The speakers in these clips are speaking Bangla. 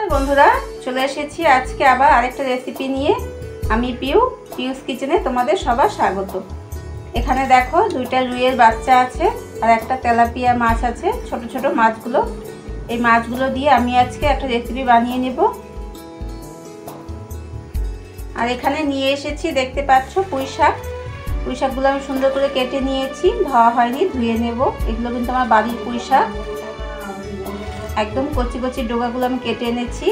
নমস্কার বন্ধুরা, চলে এসেছি আজকে আবার আরেকটা রেসিপি নিয়ে। আমি পিউস কিচেনে তোমাদের সবার স্বাগত। এখানে দেখো দুইটা রুইয়ের বাচ্চা আছে আর একটা তেলাপিয়া মাছ আছে, ছোট ছোট মাছগুলো। এই মাছগুলো দিয়ে আমি আজকে একটা রেসিপি বানিয়ে নেব। আর এখানে নিয়ে এসেছি, দেখতে পাচ্ছ, পুঁই শাক। পুঁই শাকগুলো আমি সুন্দর করে কেটে নিয়েছি, ধোয়া হয়নি, ধুয়ে নেব। এগুলো কিন্তু আমার বাড়ির পুঁই শাক, একদম কচি কচি ডোগাগুলো আমি কেটে এনেছি।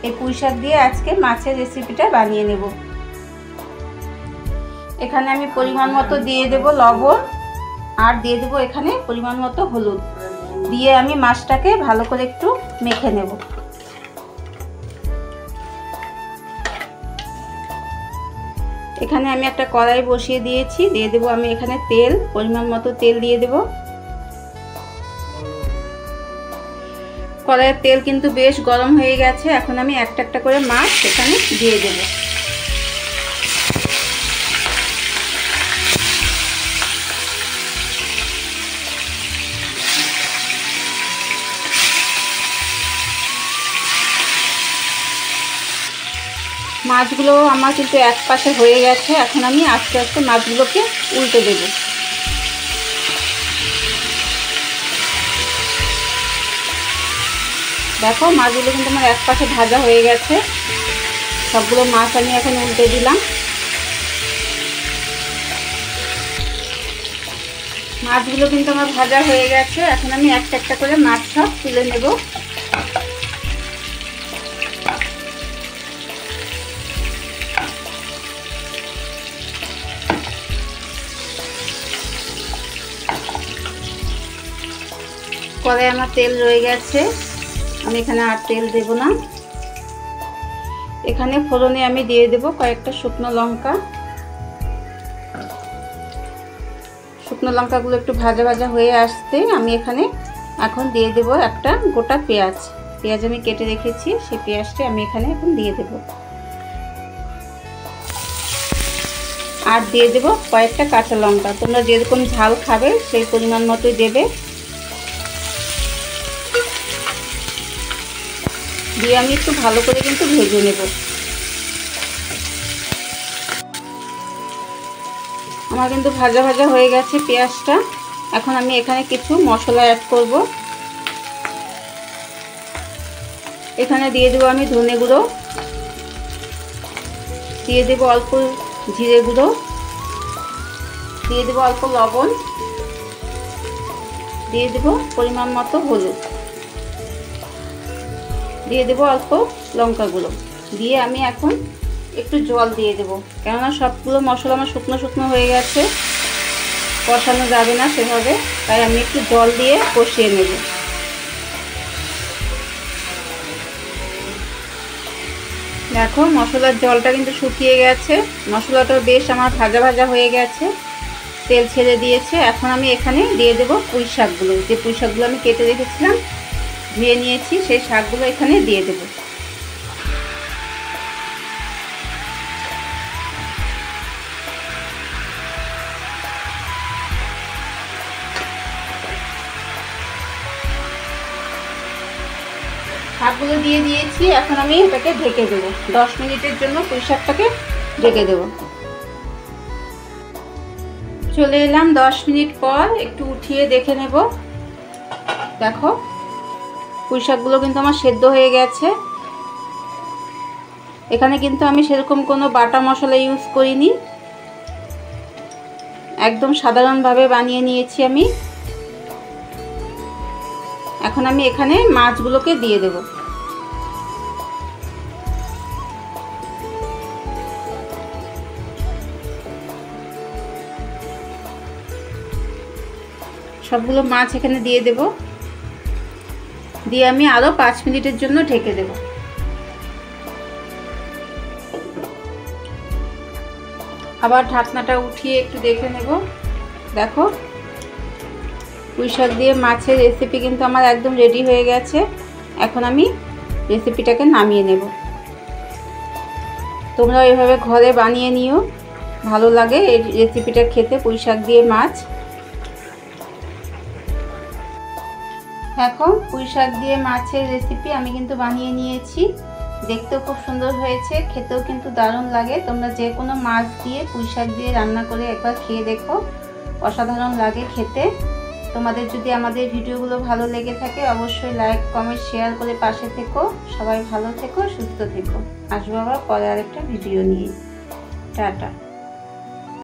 এই পুঁই শাক দিয়ে আজকে মাছের রেসিপিটা বানিয়ে নেব। এখানে আমি পরিমাণ মতো দিয়ে দেব লবণ, আর দিয়ে দেব এখানে পরিমাণ মতো হলুদ। দিয়ে আমি মাছটাকে ভালো করে একটু মেখে নেব। এখানে আমি একটা কড়াই বসিয়ে দিয়েছি, দিয়ে দেব আমি এখানে তেল, পরিমাণ মতো তেল দিয়ে দেব। কড়াইয়ের তেল কিন্তু বেশ গরম হয়ে গেছে। এখন আমি একটা একটা করে মাছ এখানে দিয়ে দেব। মাছগুলো আমার কিন্তু এক পাশে হয়ে গেছে। এখন আমি আস্তে আস্তে মাছগুলোকে উল্টে দেব। দেখো মাছগুলো কিন্তু আমার এক পাশে ভাজা হয়ে গেছে। সবগুলো মাছ আমি এখন উল্টে দিলাম। মাছগুলো কিন্তু আমার ভাজা হয়ে গেছে। এখন আমি একটা একটা করে মাছ সব তুলে নেব। কড়াইয়ে আমার তেল রয়ে গেছে, আমি এখানে আর তেল দেব না। এখানে ফোড়নে আমি দিয়ে দেব কয়েকটা শুকনো লঙ্কা। শুকনো লঙ্কাগুলো একটু ভাজা ভাজা হয়ে আসতে আমি এখানে এখন দিয়ে দেব একটা গোটা পেঁয়াজ। পেঁয়াজ আমি কেটে রেখেছি, সেই পেঁয়াজটা আমি এখানে এখন দিয়ে দেব। আর দিয়ে দেব কয়েকটা কাঁচা লঙ্কা। তোমরা যেরকম ঝাল খাবে সেই পরিমাণ মতোই দেবে। দিয়ে আমি একটু ভালো করে কিন্তু ভেজে নেব। আমার কিন্তু ভাজা ভাজা হয়ে গেছে পেঁয়াজটা। এখন আমি এখানে কিছু মশলা অ্যাড করব। এখানে দিয়ে দেবো আমি ধনে গুঁড়ো, দিয়ে দেবো অল্প জিরে গুঁড়ো, দিয়ে দেবো অল্প লবণ, দিয়ে দেবো পরিমাণ মতো হলুদ, দিয়ে দেবো অল্প লঙ্কা গুঁড়ো। দিয়ে আমি এখন একটু জল দিয়ে দেবো, কেননা সবগুলো মশলা আমার শুকনো শুকনো হয়ে গেছে, কষানো যাবে না সেভাবে, তাই আমি একটু জল দিয়ে কষিয়ে নেব। দেখো মশলার জলটা কিন্তু শুকিয়ে গেছে, মশলাটা বেশ আমার ভাজা ভাজা হয়ে গেছে, তেল ছেড়ে দিয়েছে। এখন আমি এখানে দিয়ে দেবো পুঁই শাকগুলো। যে পুঁই শাকগুলো আমি কেটে রেখেছিলাম, ধুয়ে নিয়েছি, সেই শাকগুলো এখানে দিয়ে দেব। শাকগুলো দিয়ে দিয়েছি, এখন আমি এটাকে ঢেকে দেবো। 10 মিনিটের জন্য পুঁই শাকটাকে ঢেকে দেবো। চলে এলাম 10 মিনিট পর, একটু উঠিয়ে দেখে নেব। দেখো পুঁই শাকগুলো কিন্তু আমার সেদ্ধ হয়ে গেছে। এখানে কিন্তু আমি সেরকম কোনো বাটা মশলা ইউজ করিনি, একদম সাধারণভাবে বানিয়ে নিয়েছি আমি। এখন আমি এখানে মাছগুলোকে দিয়ে দেব। সবগুলো মাছ এখানে দিয়ে দেব। দিয়ে আমি আরো 5 মিনিটের জন্য ঢেকে দেব। আবার ঢাকনাটা উঠিয়ে একটু দেখে নেব। দেখো পুঁই শাক দিয়ে মাছের রেসিপি কিন্তু আমার একদম রেডি হয়ে গেছে। এখন আমি রেসিপিটাকে নামিয়ে নেব। তোমরা এইভাবে ঘরে বানিয়ে নিও, ভালো লাগে এই রেসিপিটা খেতে, পুঁই শাক দিয়ে মাছ। দেখো পুঁই শাক দিয়ে মাছের রেসিপি আমি কিন্তু বানিয়ে নিয়েছি। দেখতেও খুব সুন্দর হয়েছে, খেতেও কিন্তু দারুণ লাগে। তোমরা যে কোনো মাছ দিয়ে পুঁই শাক দিয়ে রান্না করে একবার খেয়ে দেখো, অসাধারণ লাগে খেতে। তোমাদের যদি আমাদের ভিডিওগুলো ভালো লেগে থাকে অবশ্যই লাইক কমেন্ট শেয়ার করে পাশে থেকো। সবাই ভালো থেকো, সুস্থ থেকো। আসবো আবার পরে আরেকটা ভিডিও নিয়ে। টাটা।